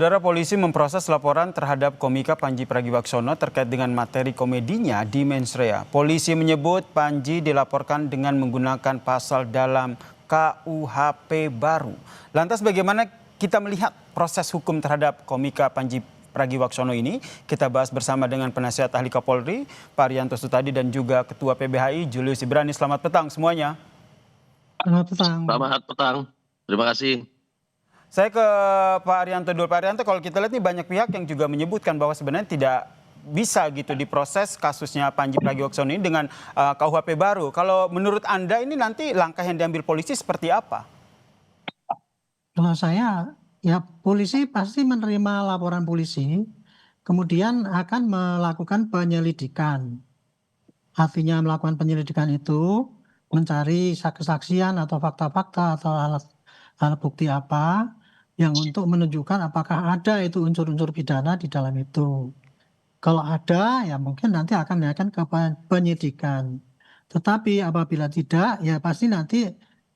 Saudara, polisi memproses laporan terhadap komika Panji Pragiwaksono terkait dengan materi komedinya di Mens Rea. Polisi menyebut Panji dilaporkan dengan menggunakan pasal dalam KUHP baru. Lantas bagaimana kita melihat proses hukum terhadap komika Panji Pragiwaksono ini? Kita bahas bersama dengan penasihat ahli Kapolri, Pak Arianto Sutadi, dan juga Ketua PBHI, Julius Ibrani. Selamat petang semuanya. Selamat petang. Selamat petang. Terima kasih. Saya ke Pak Arianto dulu. Pak Arianto, kalau kita lihat nih banyak pihak yang juga menyebutkan bahwa sebenarnya tidak bisa gitu diproses kasusnya Panji Pragiwaksono ini dengan KUHP baru. Kalau menurut Anda ini nanti langkah yang diambil polisi seperti apa? Kalau saya, ya polisi pasti menerima laporan polisi, kemudian akan melakukan penyelidikan. Artinya melakukan penyelidikan itu mencari kesaksian atau fakta-fakta atau alat bukti apa yang untuk menunjukkan apakah ada itu unsur-unsur pidana di dalam itu. Kalau ada, ya mungkin nanti akan ke penyidikan. Tetapi apabila tidak, ya pasti nanti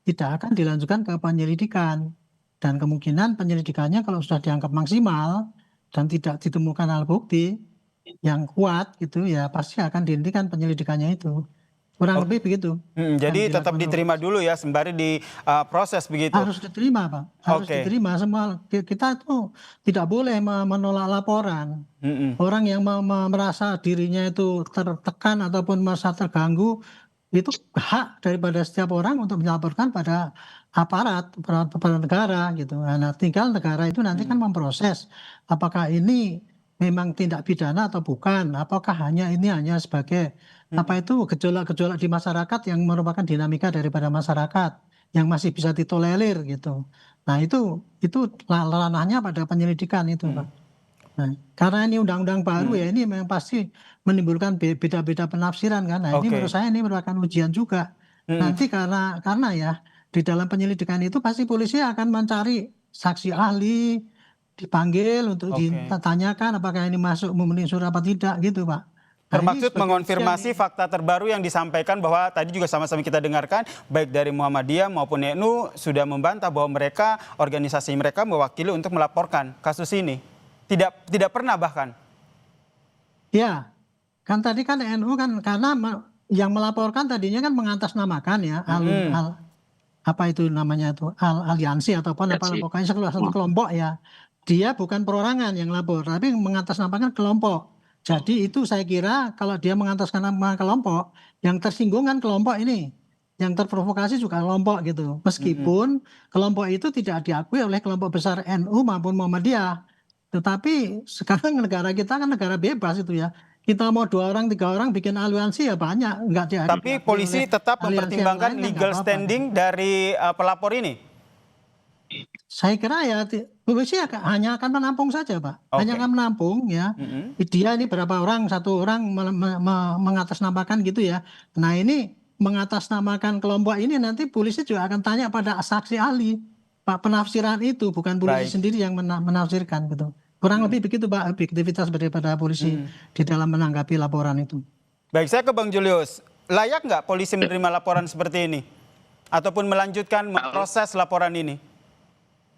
tidak akan dilanjutkan ke penyelidikan. Dan kemungkinan penyelidikannya kalau sudah dianggap maksimal dan tidak ditemukan alat bukti yang kuat gitu, ya pasti akan dihentikan penyelidikannya itu. Kurang lebih begitu. Jadi tetap diterima dulu ya, sembari diproses begitu. Harus diterima, Pak. Harus diterima semua. Kita itu tidak boleh menolak laporan. Orang yang merasa dirinya itu tertekan ataupun merasa terganggu, itu hak daripada setiap orang untuk melaporkan pada aparat negara gitu. Nah, tinggal negara itu nanti kan memproses apakah ini memang tindak pidana atau bukan, apakah ini hanya sebagai gejolak-gejolak di masyarakat yang merupakan dinamika daripada masyarakat yang masih bisa ditolerir gitu. Nah, itu ranahnya pada penyelidikan itu, Pak. Nah, karena ini undang-undang baru ya, ini memang pasti menimbulkan beda-beda penafsiran kan. Nah, ini menurut saya ini merupakan ujian juga. Nanti karena ya di dalam penyelidikan itu pasti polisi akan mencari saksi ahli, dipanggil untuk ditanyakan apakah ini masuk memenuhi unsur apa tidak gitu, Pak. Termaksud mengonfirmasi fakta terbaru yang disampaikan bahwa tadi juga sama-sama kita dengarkan baik dari Muhammadiyah maupun NU sudah membantah bahwa mereka, organisasi mereka mewakili untuk melaporkan kasus ini. Tidak pernah bahkan. Ya, kan tadi kan NU kan karena yang melaporkan tadinya kan mengatasnamakan ya apa itu namanya itu aliansi ataupun apa pokoknya satu kelompok ya. Dia bukan perorangan yang lapor, tapi mengatasnamakan kelompok. Jadi itu saya kira kalau dia mengatasnamakan nama kelompok, yang tersinggung kan kelompok ini, yang terprovokasi juga kelompok gitu. Meskipun kelompok itu tidak diakui oleh kelompok besar NU maupun Muhammadiyah. Tetapi sekarang negara kita kan negara bebas itu ya. Kita mau 2 orang, 3 orang bikin aliansi ya banyak. Tapi polisi tetap mempertimbangkan legal standing dari pelapor ini? Saya kira ya polisi hanya akan menampung saja, Pak. Hanya akan menampung ya. Dia ini berapa orang, 1 orang mengatasnamakan gitu ya. Nah, ini mengatasnamakan kelompok ini nanti polisi juga akan tanya pada saksi ahli. Pak, penafsiran itu bukan polisi sendiri yang menafsirkan gitu. Kurang lebih begitu, Pak, objektivitas daripada polisi di dalam menanggapi laporan itu. Baik, saya ke Bang Julius. Layak nggak polisi menerima laporan seperti ini? Ataupun melanjutkan memproses laporan ini?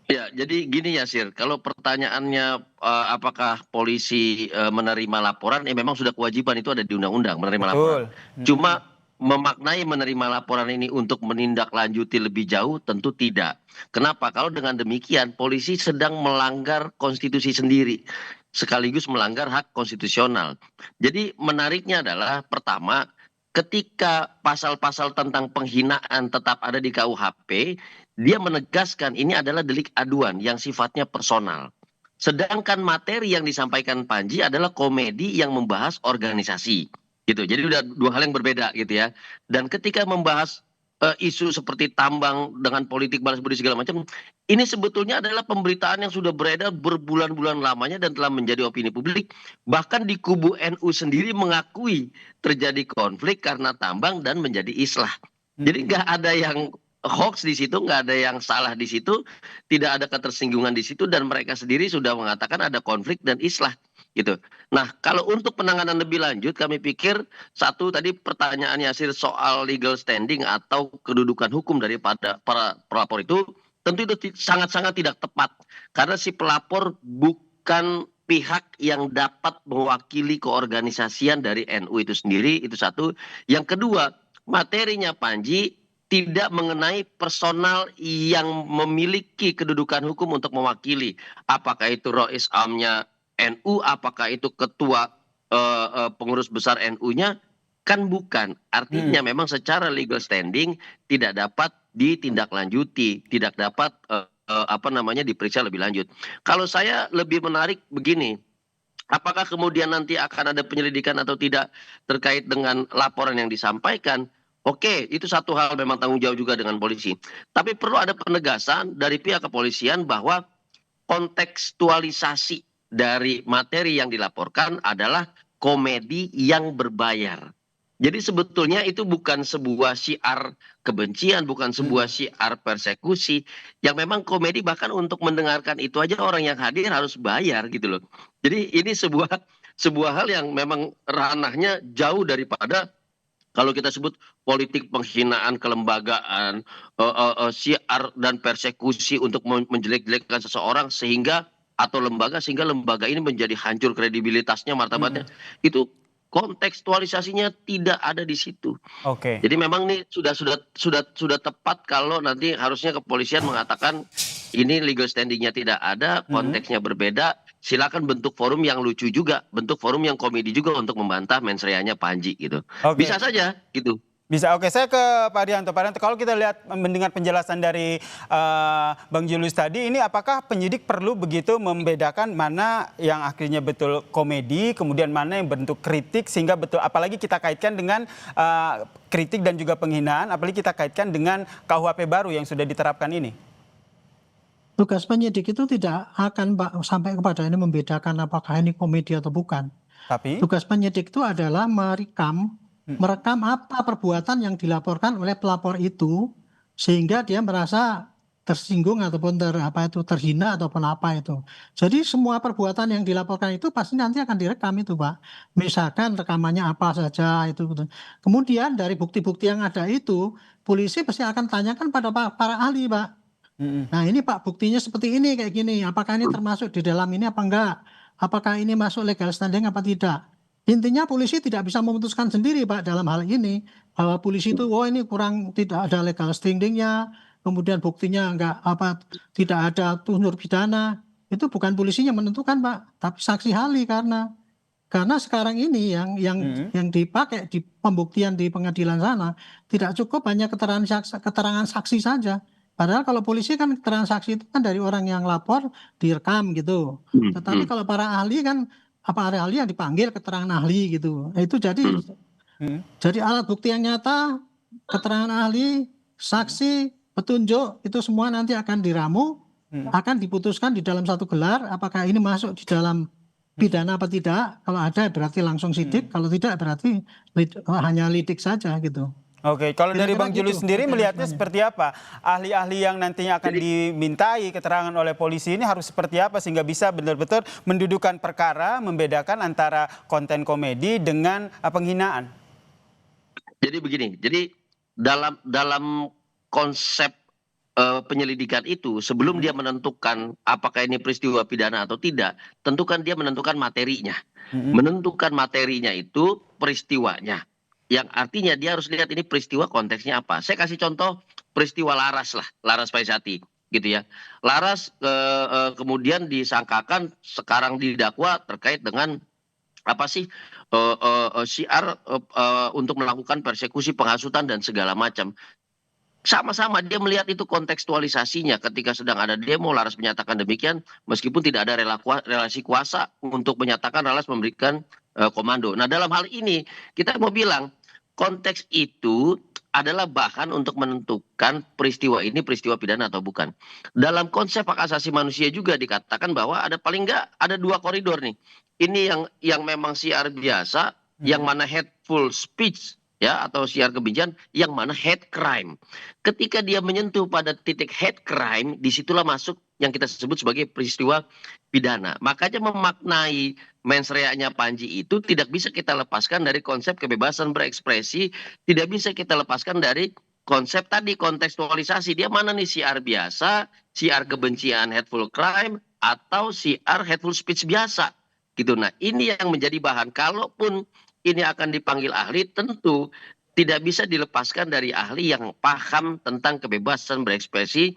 Ya, jadi gini ya, Sir. Kalau pertanyaannya apakah polisi menerima laporan, ya memang sudah kewajiban itu ada di undang-undang menerima laporan. Cuma memaknai menerima laporan ini untuk menindaklanjuti lebih jauh tentu tidak. Kenapa? Kalau dengan demikian polisi sedang melanggar konstitusi sendiri sekaligus melanggar hak konstitusional. Jadi menariknya adalah pertama, ketika pasal-pasal tentang penghinaan tetap ada di KUHP, dia menegaskan ini adalah delik aduan yang sifatnya personal. Sedangkan materi yang disampaikan Panji adalah komedi yang membahas organisasi. Gitu. Jadi udah 2 hal yang berbeda gitu ya. Dan ketika membahas isu seperti tambang dengan politik balas budi segala macam, ini sebetulnya adalah pemberitaan yang sudah beredar berbulan-bulan lamanya dan telah menjadi opini publik. Bahkan di kubu NU sendiri mengakui terjadi konflik karena tambang dan menjadi islah. Jadi nggak ada yang hoax di situ, nggak ada yang salah di situ, tidak ada ketersinggungan di situ, dan mereka sendiri sudah mengatakan ada konflik dan islah gitu. Nah, kalau untuk penanganan lebih lanjut, kami pikir satu tadi pertanyaan Yasir soal legal standing atau kedudukan hukum daripada para pelapor itu tentu itu sangat-sangat tidak tepat karena si pelapor bukan pihak yang dapat mewakili keorganisasian dari NU itu sendiri, itu satu. Yang kedua, materinya Panji tidak mengenai personal yang memiliki kedudukan hukum untuk mewakili. Apakah itu Rois Amnya NU, apakah itu ketua pengurus besar NU-nya, kan bukan. Artinya memang secara legal standing tidak dapat ditindaklanjuti, tidak dapat diperiksa lebih lanjut. Kalau saya lebih menarik begini, apakah kemudian nanti akan ada penyelidikan atau tidak terkait dengan laporan yang disampaikan? Oke, itu satu hal memang tanggung jawab juga dengan polisi. Tapi perlu ada penegasan dari pihak kepolisian bahwa kontekstualisasi dari materi yang dilaporkan adalah komedi yang berbayar. Jadi sebetulnya itu bukan sebuah syiar kebencian, bukan sebuah syiar persekusi, yang memang komedi, bahkan untuk mendengarkan itu aja orang yang hadir harus bayar gitu loh. Jadi ini sebuah hal yang memang ranahnya jauh daripada kalau kita sebut politik penghinaan kelembagaan, syiar dan persekusi untuk menjelek-jelekkan seseorang sehingga atau lembaga, sehingga lembaga ini menjadi hancur kredibilitasnya, martabatnya. Itu kontekstualisasinya tidak ada di situ. Oke. Jadi memang ini sudah tepat kalau nanti harusnya kepolisian mengatakan ini legal standingnya tidak ada, konteksnya berbeda. Silakan bentuk forum yang lucu juga, bentuk forum yang komedi juga untuk membantah mensreanya Panji gitu. Oke. Bisa saja gitu. Bisa, oke. Saya ke Pak Arianto. Pak Arianto, kalau kita lihat mendengar penjelasan dari Bang Julius tadi, ini apakah penyidik perlu begitu membedakan mana yang akhirnya betul komedi, kemudian mana yang bentuk kritik, sehingga betul, apalagi kita kaitkan dengan kritik dan juga penghinaan, apalagi kita kaitkan dengan KUHP baru yang sudah diterapkan ini? Tugas penyidik itu tidak akan sampai kepada ini membedakan apakah ini komedi atau bukan. Tapi tugas penyidik itu adalah merekam apa perbuatan yang dilaporkan oleh pelapor itu sehingga dia merasa tersinggung ataupun terhina ataupun apa itu. Jadi semua perbuatan yang dilaporkan itu pasti nanti akan direkam itu, Pak. Misalkan rekamannya apa saja itu. Kemudian dari bukti-bukti yang ada itu, polisi pasti akan tanyakan pada para ahli, Pak. Nah ini Pak, buktinya seperti ini kayak gini. Apakah ini termasuk di dalam ini apa enggak? Apakah ini masuk legal standing apa tidak? Intinya polisi tidak bisa memutuskan sendiri Pak dalam hal ini, bahwa polisi itu ini kurang, tidak ada legal standingnya, kemudian buktinya tidak ada unsur pidana. Itu bukan polisinya menentukan Pak, tapi saksi ahli, karena sekarang ini yang dipakai di pembuktian di pengadilan sana tidak cukup hanya keterangan saksi saja. Padahal kalau polisi kan keterangan saksi itu kan dari orang yang lapor direkam gitu. Tetapi kalau para ahli kan para ahli yang dipanggil keterangan ahli gitu. Itu jadi alat bukti yang nyata, keterangan ahli, saksi, petunjuk itu semua nanti akan diramu, akan diputuskan di dalam satu gelar apakah ini masuk di dalam pidana apa tidak. Kalau ada berarti langsung sidik, kalau tidak berarti hanya lidik saja gitu. Oke, kalau dari Bang Julius gitu, sendiri melihatnya seperti apa? Ahli-ahli yang nantinya akan dimintai keterangan oleh polisi ini harus seperti apa sehingga bisa benar-benar mendudukan perkara, membedakan antara konten komedi dengan penghinaan? Jadi begini, jadi dalam konsep penyelidikan itu, sebelum dia menentukan apakah ini peristiwa pidana atau tidak, tentukan dia menentukan materinya. Menentukan materinya itu peristiwanya. Yang artinya dia harus lihat ini peristiwa konteksnya apa. Saya kasih contoh peristiwa Laras lah, Laras Faisati gitu ya. Laras kemudian disangkakan sekarang didakwa terkait dengan apa sih syiar untuk melakukan persekusi, penghasutan dan segala macam. Sama-sama dia melihat itu kontekstualisasinya ketika sedang ada demo. Laras menyatakan demikian meskipun tidak ada relasi kuasa untuk menyatakan Laras memberikan komando. Nah dalam hal ini kita mau bilang konteks itu adalah bahan untuk menentukan peristiwa ini peristiwa pidana atau bukan. Dalam konsep hak asasi manusia juga dikatakan bahwa ada paling enggak ada 2 koridor nih. Ini yang memang syiar biasa, yang mana hateful speech ya atau syiar kebencian, yang mana hate crime. Ketika dia menyentuh pada titik hate crime, disitulah masuk yang kita sebut sebagai peristiwa pidana. Makanya memaknai mens rea-nya Panji itu tidak bisa kita lepaskan dari konsep kebebasan berekspresi, tidak bisa kita lepaskan dari konsep tadi kontekstualisasi dia mana nih siar biasa, siar kebencian hateful crime atau siar hateful speech biasa gitu. Nah, ini yang menjadi bahan kalaupun ini akan dipanggil ahli tentu tidak bisa dilepaskan dari ahli yang paham tentang kebebasan berekspresi,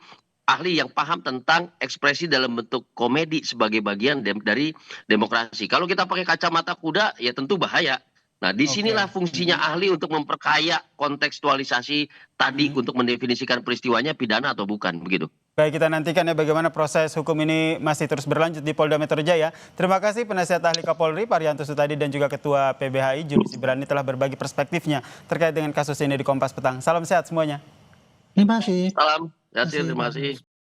ahli yang paham tentang ekspresi dalam bentuk komedi sebagai bagian dari demokrasi. Kalau kita pakai kacamata kuda ya tentu bahaya. Nah, disinilah fungsinya ahli untuk memperkaya kontekstualisasi tadi untuk mendefinisikan peristiwanya pidana atau bukan, begitu. Baik, kita nantikan ya bagaimana proses hukum ini masih terus berlanjut di Polda Metro Jaya. Terima kasih penasihat ahli Kapolri Parianto Sutadi dan juga Ketua PBHI Julius Ibrani telah berbagi perspektifnya terkait dengan kasus ini di Kompas Petang. Salam sehat semuanya. Terima kasih. Salam, Yasir, terima kasih.